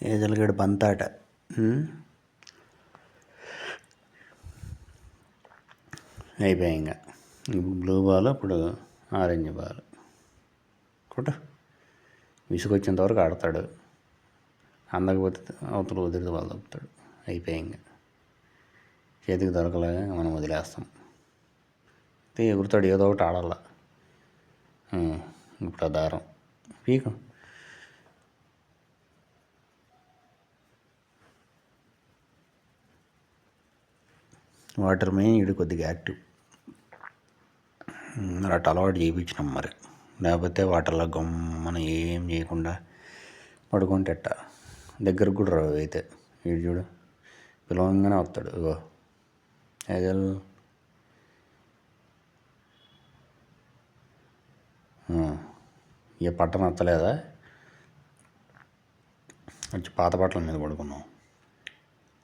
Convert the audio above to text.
ఏజల్గడ బంతాట. అయిపోయాయి ఇంకా. ఇప్పుడు బ్లూ బాల్, ఇప్పుడు ఆరెంజ్ బాల్. కొట్టు. విసుగొచ్చేంత వరకు ఆడతాడు. అందకపోతే అవతల వదిలితే వాళ్ళు తప్పుతాడు. అయిపోయాయి ఇంకా. చేతికి దొరకలేగా మనం వదిలేస్తాం. ఎగురుతాడు, ఏదో ఒకటి ఆడాల. ఇప్పుడు ఆ దారం పీకు. వాటర్ మెయిన్ ఇడు కొద్దిగా యాక్టివ్. అటు అలవాటు చేయించినాం మరి. లేకపోతే వాటర్లో గమ్మన ఏం చేయకుండా పడుకుంటే ఎట్ట. దగ్గరకు కూడా రావు అయితే. వీడు చూడు పిలవంగానే వస్తాడు. ఇగో ఏజల్. ఇక పట్ట నచ్చలేదా? వచ్చి పాత బట్టల మీద పడుకున్నాం.